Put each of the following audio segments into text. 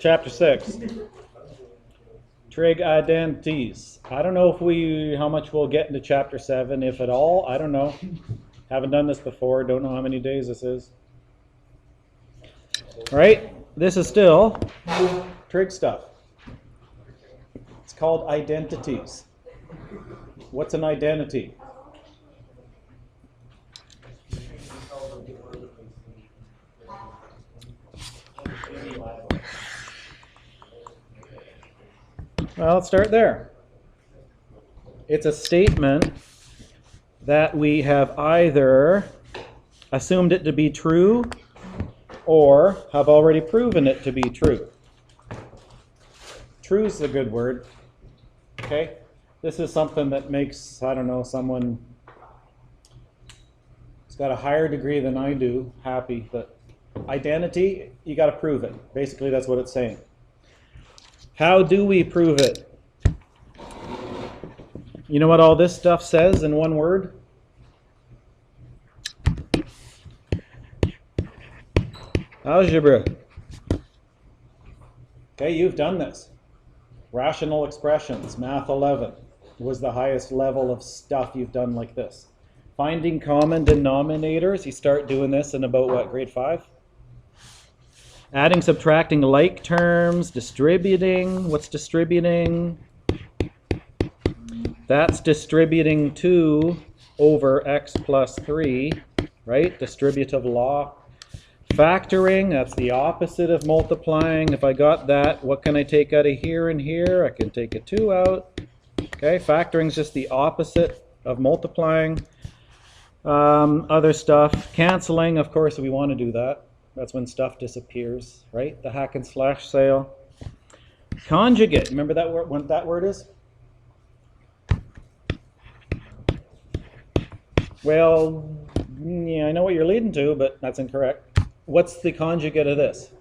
Chapter 6. Trig identities. I don't know how much we'll get into chapter 7, if at all. I don't know. Haven't done this before. Don't know how many days this is. All right. This is still trig stuff. It's called identities. What's an identity? Well, let's start there. It's a statement that we have either assumed it to be true or have already proven it to be true. True is a good word. Okay? This is something that makes, I don't know, someone who's got a higher degree than I do happy. But identity, you got to prove it. Basically, that's what it's saying. How do we prove it? You know what all this stuff says in one word? Algebra. Okay, you've done this. Rational expressions, Math 11 was the highest level of stuff you've done like this. Finding common denominators, you start doing this in about what, grade 5? Adding, subtracting like terms, distributing. What's distributing? That's distributing 2 over x plus 3, right? Distributive law. Factoring, that's the opposite of multiplying. If I got that, what can I take out of here and here? I can take a 2 out. Okay, factoring is just the opposite of multiplying. Other stuff. Canceling, of course, we want to do that. That's when stuff disappears, right? The hack and slash sale. Conjugate, remember that word, what that word is? Well, yeah, I know what you're leading to, but that's incorrect. What's the conjugate of this?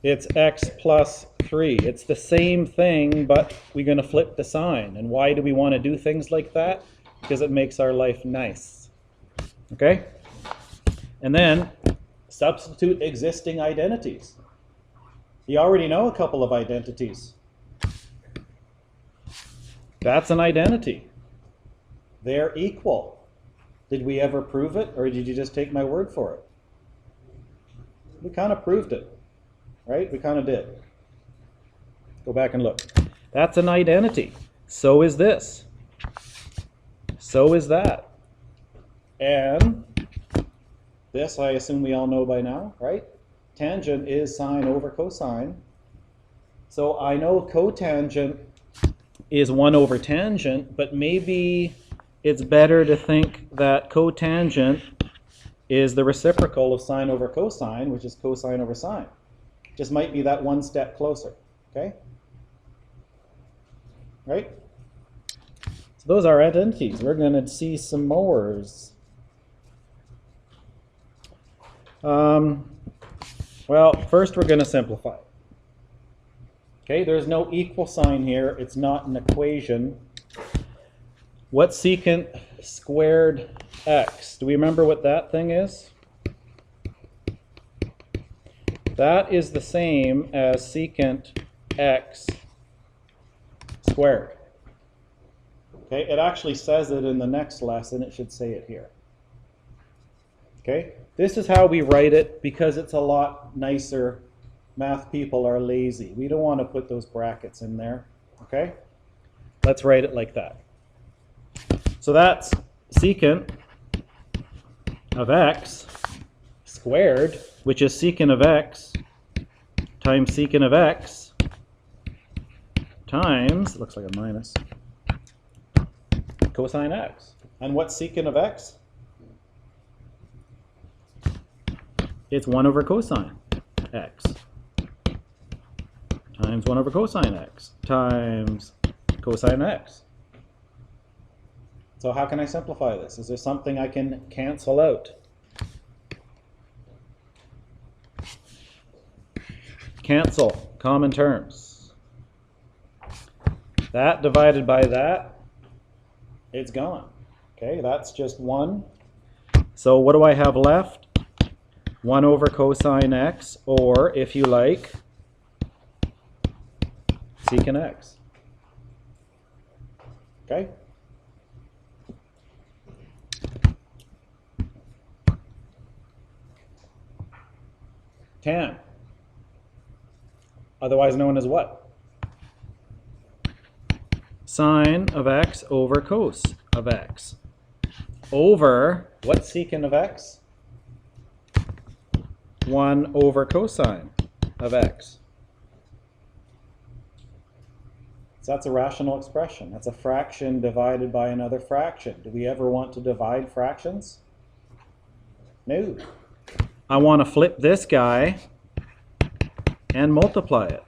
It's x plus 3. It's the same thing, but we're going to flip the sign. And why do we want to do things like that? Because it makes our life nice. Okay? And then substitute existing identities. You already know a couple of identities. That's an identity. They're equal. Did we ever prove it, or did you just take my word for it? We kind of proved it, right? We kind of did. Go back and look. That's an identity. So is this. So is that. And this, I assume we all know by now, right? Tangent is sine over cosine. So I know cotangent is 1 over tangent, but maybe it's better to think that cotangent is the reciprocal of sine over cosine, which is cosine over sine. Just might be that one step closer, okay? Right? So those are identities. We're going to see some mores. Well, first we're going to simplify. Okay, there's no equal sign here. It's not an equation. What's secant squared x? Do we remember what that thing is? That is the same as secant x squared. Okay, it actually says it in the next lesson. It should say it here. Okay, this is how we write it because it's a lot nicer. Math people are lazy. We don't want to put those brackets in there. Okay, let's write it like that. So that's secant of x squared, which is secant of x times secant of x times, it looks like a minus, cosine x. And what's secant of x? It's 1 over cosine x times 1 over cosine x times cosine x. So how can I simplify this? Is there something I can cancel out? Cancel, common terms. That divided by that, it's gone. Okay, that's just 1. So what do I have left? 1 over cosine x, or if you like, secant x. Okay? Tan, otherwise known as what? Sine of x over cos of x. Over, what's secant of x? 1 over cosine of x. So that's a rational expression. That's a fraction divided by another fraction. Do we ever want to divide fractions? No. I want to flip this guy and multiply it.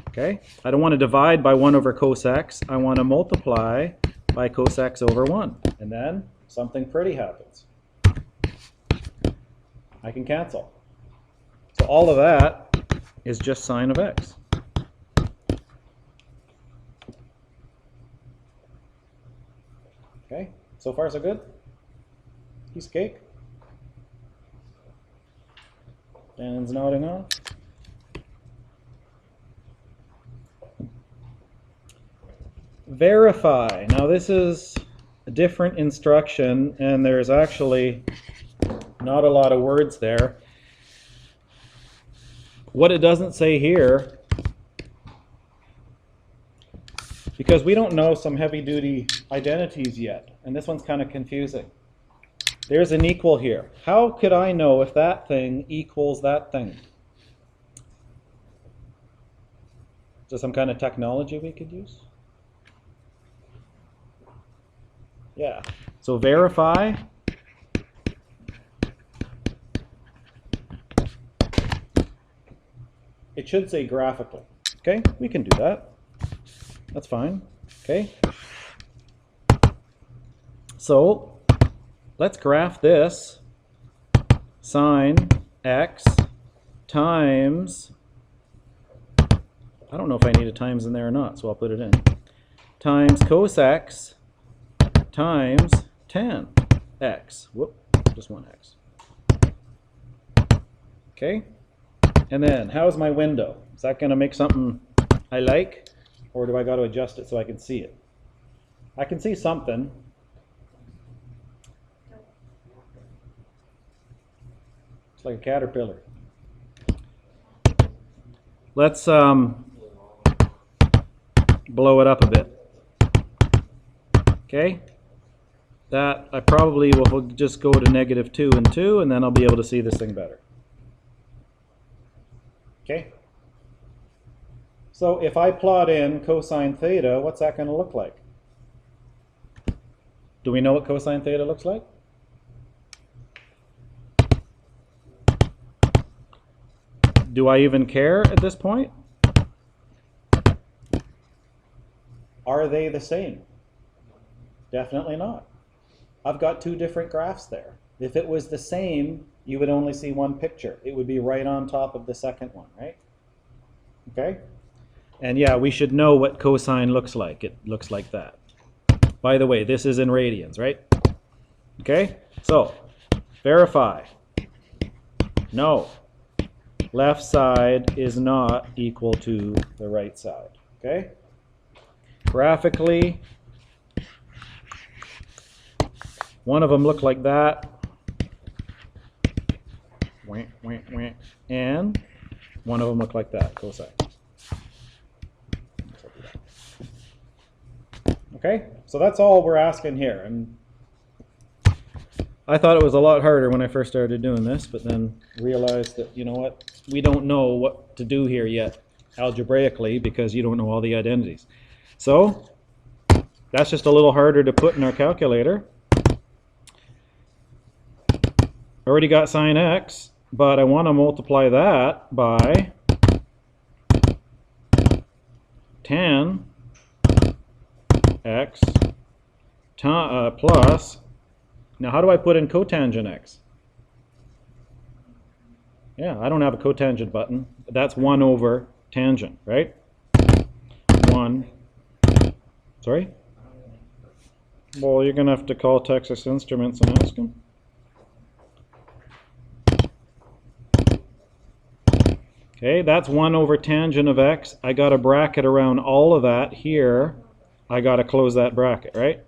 Okay? I don't want to divide by 1 over cos x. I want to multiply by cos x over 1. And then something pretty happens. I can cancel. So all of that is just sine of x. Okay, so far so good? Piece of cake? Dan's nodding off. Verify. Now this is a different instruction, and there's actually not a lot of words there. What it doesn't say here, because we don't know some heavy-duty identities yet, and this one's kind of confusing. There's an equal here. How could I know if that thing equals that thing? Is there some kind of technology we could use? Yeah. So verify. It should say graphically. Okay, we can do that. That's fine. Okay. So let's graph this sine x times, I don't know if I need a times in there or not, so I'll put it in, times cos x times tan x. Whoop, just one x. Okay. And then, how's my window? Is that going to make something I like? Or do I got to adjust it so I can see it? I can see something. It's like a caterpillar. Let's blow it up a bit. Okay? That I probably will just go to -2 and 2, and then I'll be able to see this thing better. Okay? So if I plot in cosine theta, what's that going to look like? Do we know what cosine theta looks like? Do I even care at this point? Are they the same? Definitely not. I've got two different graphs there. If it was the same, you would only see one picture. It would be right on top of the second one, right? Okay? And yeah, we should know what cosine looks like. It looks like that. By the way, this is in radians, right? Okay? So, verify. No. Left side is not equal to the right side. Okay? Graphically, one of them looked like that. And one of them looked like that, cosine. Okay, so that's all we're asking here. And I thought it was a lot harder when I first started doing this, but then realized that, you know what, we don't know what to do here yet algebraically because you don't know all the identities. So that's just a little harder to put in our calculator. Already got sine x, but I want to multiply that by tan x plus, now how do I put in cotangent x? Yeah, I don't have a cotangent button. That's 1 over tangent, right? 1. Sorry? Well, you're going to have to call Texas Instruments and ask them. Okay, that's 1 over tangent of x. I got a bracket around all of that here. I got to close that bracket, right?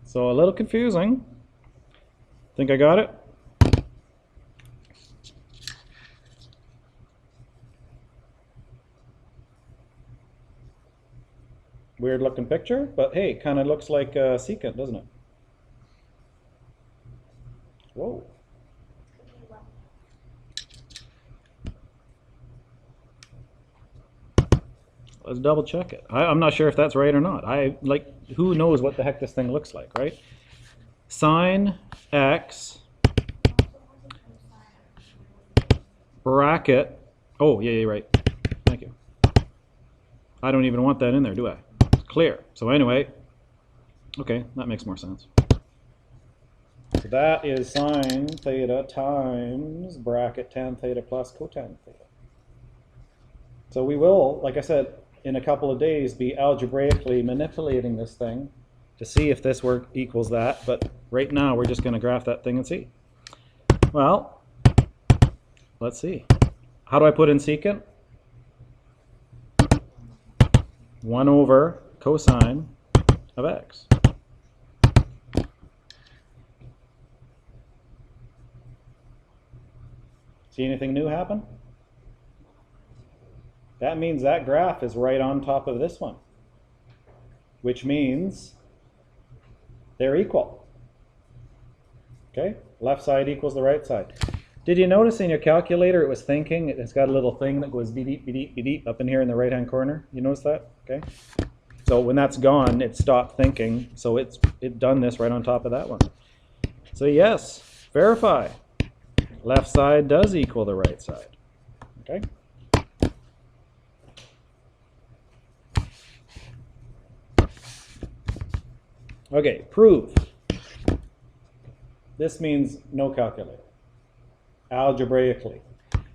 So a little confusing. Think I got it? Weird looking picture, but hey, kind of looks like secant, doesn't it? Whoa. Let's double check it. I'm not sure if that's right or not. Who knows what the heck this thing looks like, right? Sine x bracket. Oh, yeah, you're right. Thank you. I don't even want that in there, do I? It's clear. So anyway, okay, that makes more sense. So that is sine theta times bracket tan theta plus cotan theta. So we will, like I said, in a couple of days be algebraically manipulating this thing to see if this work equals that, but right now we're just going to graph that thing and see. Well, let's see. How do I put in secant? 1 over cosine of x. See anything new happen? That means that graph is right on top of this one, which means they're equal. Okay, left side equals the right side. Did you notice in your calculator it was thinking? It's got a little thing that goes beep, beep, beep, beep up in here in the right-hand corner. You notice that? Okay. So when that's gone, it stopped thinking. So it done this right on top of that one. So yes, verify. Left side does equal the right side. Okay. Okay, prove. This means no calculator. Algebraically,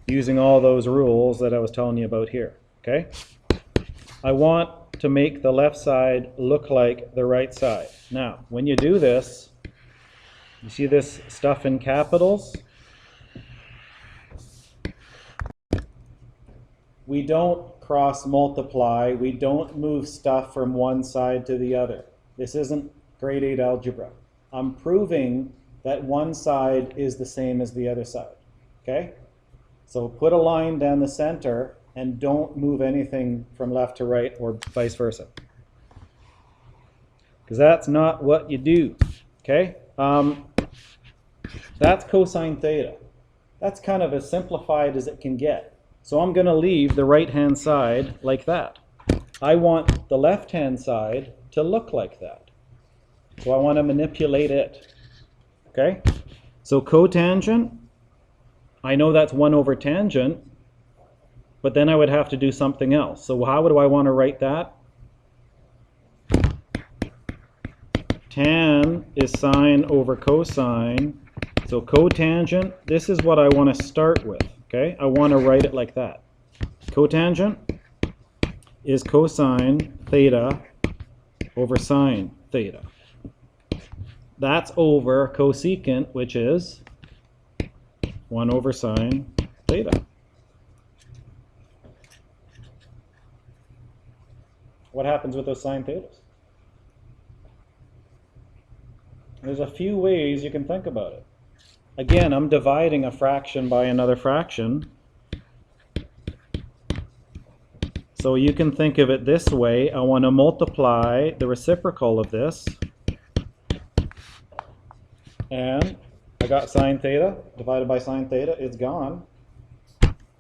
using all those rules that I was telling you about here. Okay? I want to make the left side look like the right side. Now, when you do this, you see this stuff in capitals? We don't cross multiply. We don't move stuff from one side to the other. This isn't grade 8 algebra. I'm proving that one side is the same as the other side. Okay? So put a line down the center and don't move anything from left to right or vice versa. Because that's not what you do. Okay? That's cosine theta. That's kind of as simplified as it can get. So I'm going to leave the right-hand side like that. I want the left-hand side to look like that. So I want to manipulate it. Okay? So cotangent, I know that's 1 over tangent, but then I would have to do something else. So how do I want to write that? Tan is sine over cosine. So cotangent, this is what I want to start with. Okay? I want to write it like that. Cotangent is cosine theta over sine theta. That's over cosecant, which is 1 over sine theta. What happens with those sine thetas? There's a few ways you can think about it. Again, I'm dividing a fraction by another fraction. So you can think of it this way. I want to multiply the reciprocal of this. And I got sine theta divided by sine theta. It's gone.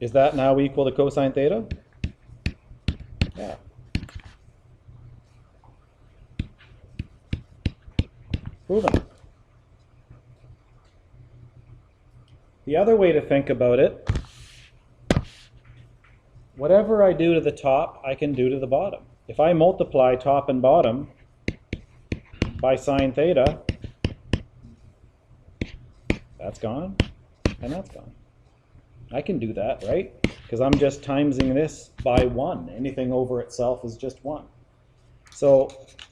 Is that now equal to cosine theta? Yeah. Proven. The other way to think about it, whatever I do to the top, I can do to the bottom. If I multiply top and bottom by sine theta, that's gone, and that's gone. I can do that, right? Because I'm just timesing this by 1. Anything over itself is just 1. So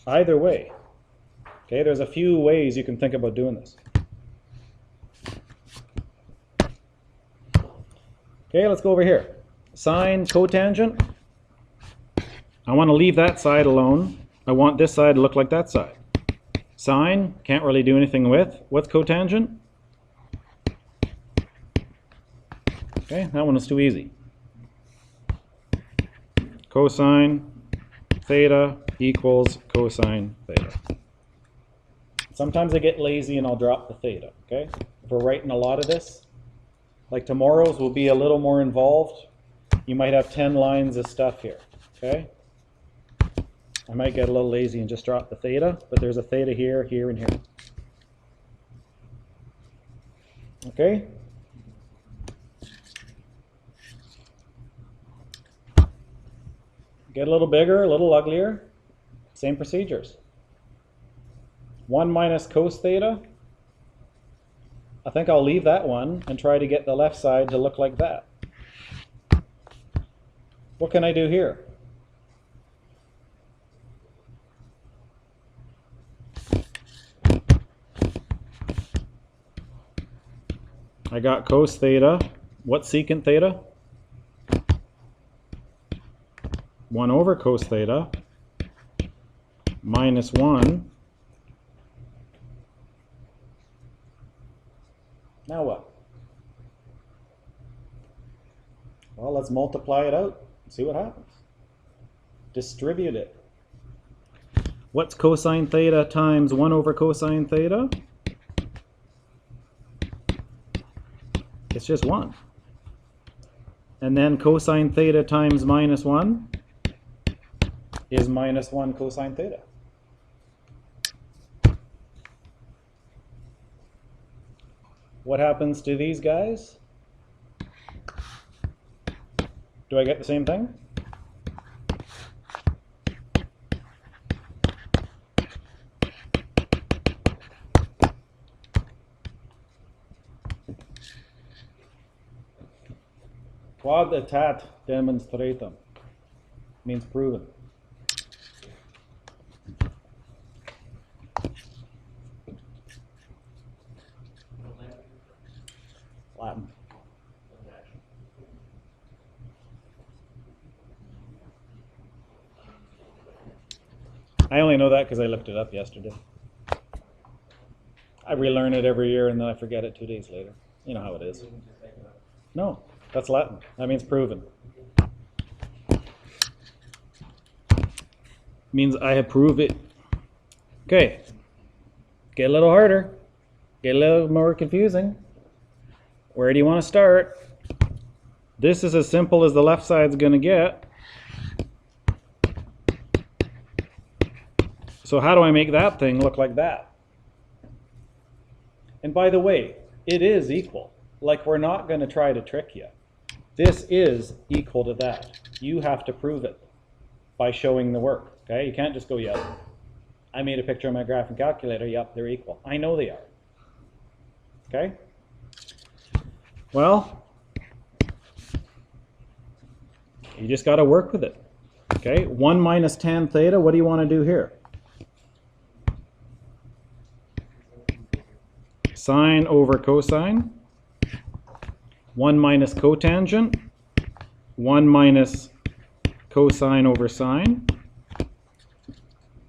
either way, okay, there's a few ways you can think about doing this. Okay, let's go over here. Sine, cotangent. I want to leave that side alone. I want this side to look like that side. Sine, can't really do anything with. What's cotangent? Okay, that one is too easy. Cosine theta equals cosine theta. Sometimes I get lazy and I'll drop the theta, okay? If we're writing a lot of this, like tomorrow's will be a little more involved. You might have 10 lines of stuff here, okay? I might get a little lazy and just drop the theta, but there's a theta here, here, and here. Okay? Get a little bigger, a little uglier. Same procedures. 1 minus cos theta. I think I'll leave that one and try to get the left side to look like that. What can I do here? I got cos theta. What's secant theta? 1 over cos theta minus 1. Now what? Well, let's multiply it out and see what happens. Distribute it. What's cosine theta times 1 over cosine theta? It's just 1. And then cosine theta times minus 1 is minus 1 cosine theta. What happens to these guys? Do I get the same thing? Quod demonstratum means proven. Latin. I only know that because I looked it up yesterday. I relearn it every year and then I forget it 2 days later. You know how it is. No, that's Latin. That means proven. Means I have proved it. Okay. Get a little harder. Get a little more confusing. Where do you want to start? This is as simple as the left side's going to get. So how do I make that thing look like that? And by the way, it is equal. Like, we're not going to try to trick you. This is equal to that. You have to prove it by showing the work. Okay? You can't just go, yep, I made a picture of my graphing calculator. Yep, they're equal. I know they are. Okay? Well, you just got to work with it. Okay? 1 minus tan theta, what do you want to do here? Sine over cosine. 1 minus cotangent. 1 minus cosine over sine.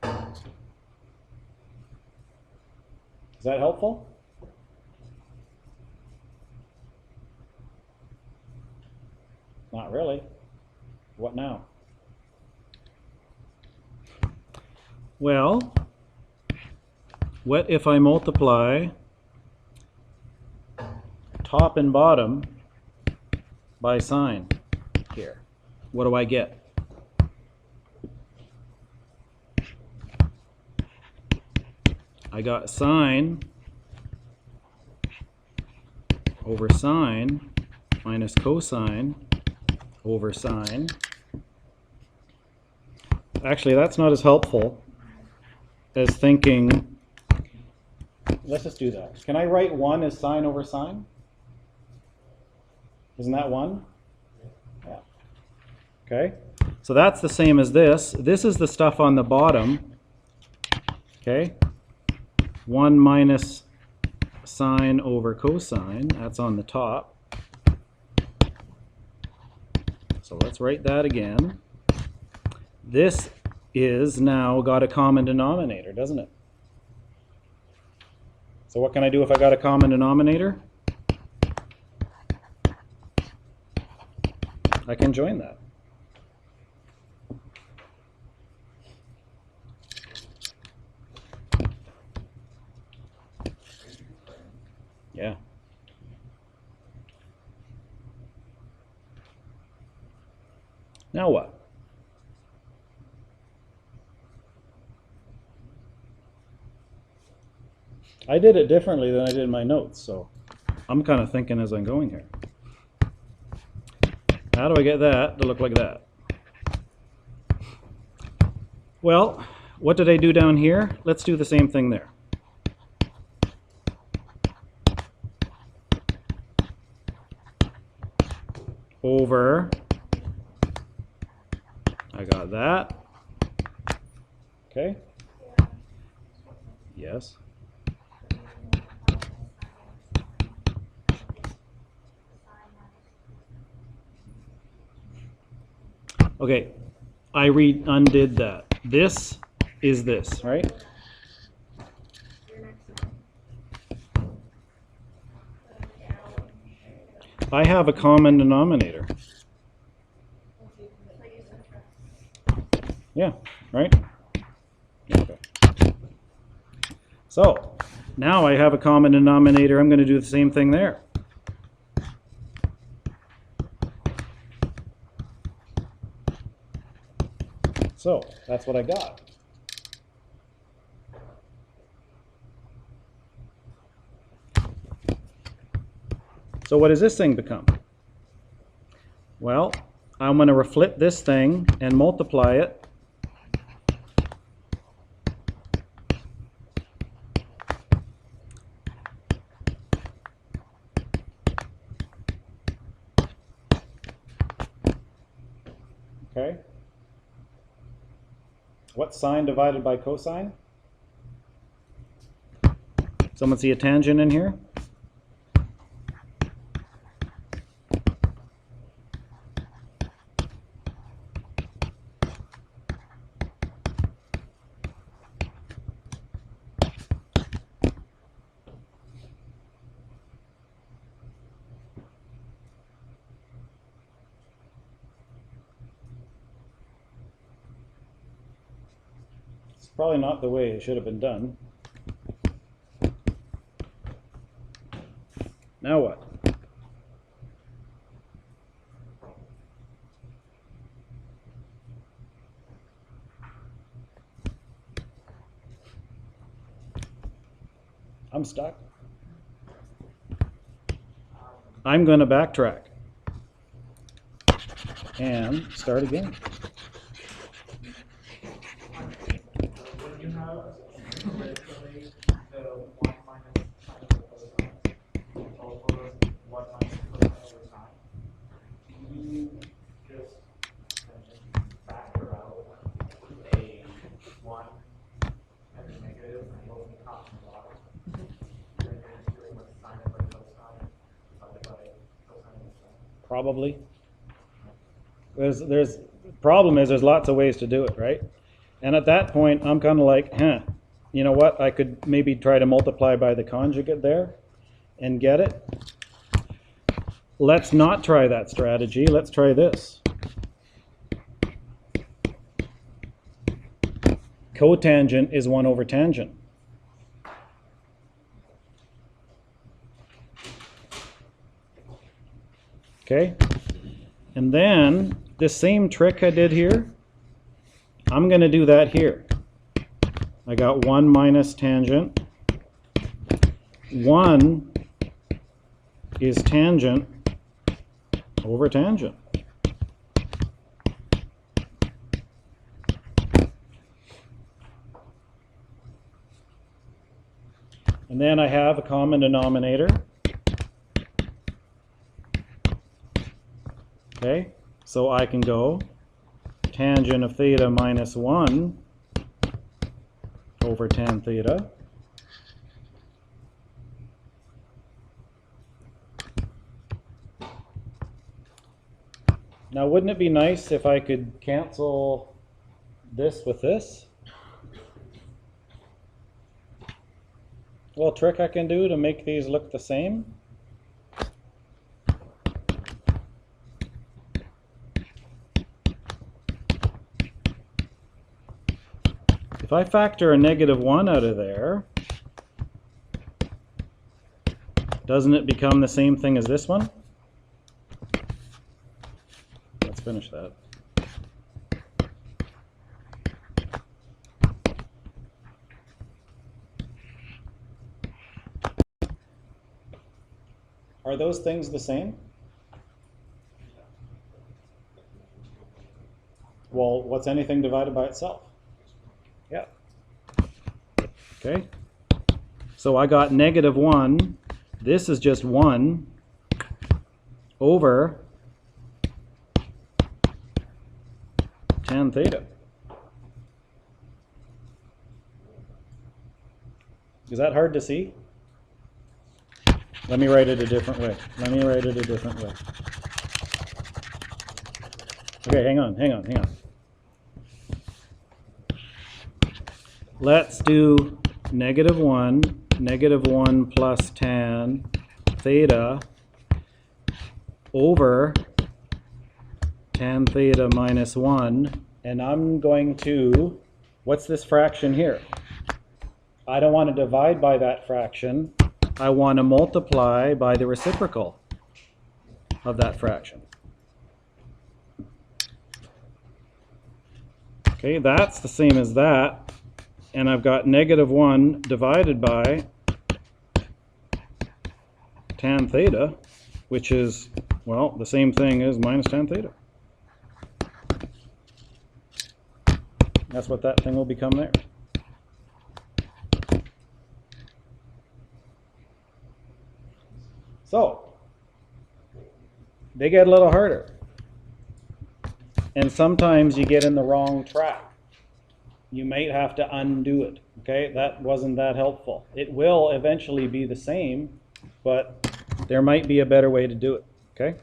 Is that helpful? Not really. What now? Well, what if I multiply top and bottom by sine here? What do I get? I got sine over sine minus cosine over sine. Actually, that's not as helpful as thinking, let's just do that. Can I write 1 as sine over sine? Isn't that 1? Yeah. Okay. So that's the same as this. This is the stuff on the bottom. Okay. 1 minus sine over cosine. That's on the top. So let's write that again. This is now got a common denominator, doesn't it? So what can I do if I got a common denominator? I can join that. Yeah. Now what? I did it differently than I did in my notes, so I'm kind of thinking as I'm going here. How do I get that to look like that? Well, what did I do down here? Let's do the same thing there. Over, I got that. Okay? Yes. Okay, I undid that. This is this, right? I have a common denominator. Yeah, right? Okay. So, now I have a common denominator. I'm going to do the same thing there. So, that's what I got. So what does this thing become? Well, I'm going to flip this thing and multiply it. Okay. What's sine divided by cosine? Someone see a tangent in here? It's probably not the way it should have been done. Now what? I'm stuck. I'm going to backtrack and start again. When you have originally the 1 minus sine over cosine over 1 minus cosine over sine, do you just factor out a 1 and a negative and you only top and bottom? And then you're just doing with sine over cosine divided by cosine over sine? Probably. Problem is there's lots of ways to do it, right? And at that point, I'm kind of like, you know what? I could maybe try to multiply by the conjugate there and get it. Let's not try that strategy. Let's try this. Cotangent is 1 over tangent. Okay? And then this same trick I did here, I'm going to do that here. I got 1 minus tangent. 1 is tangent over tangent. And then I have a common denominator. Okay, so I can go tangent of theta minus 1 over tan theta. Now, wouldn't it be nice if I could cancel this with this? A little trick I can do to make these look the same. If I factor a -1 out of there, doesn't it become the same thing as this one? Let's finish that. Are those things the same? Well, what's anything divided by itself? Yeah. Okay. So I got -1. This is just 1 over tan theta. Is that hard to see? Let me write it a different way. Okay, hang on. Let's do -1, -1 plus tan theta over tan theta minus 1. And I'm going to, what's this fraction here? I don't want to divide by that fraction. I want to multiply by the reciprocal of that fraction. Okay, that's the same as that. And I've got -1 divided by tan theta, which is, well, the same thing as minus tan theta. That's what that thing will become there. So, they get a little harder. And sometimes you get in the wrong track. You might have to undo it. Okay, that wasn't that helpful. It will eventually be the same, but there might be a better way to do it. Okay?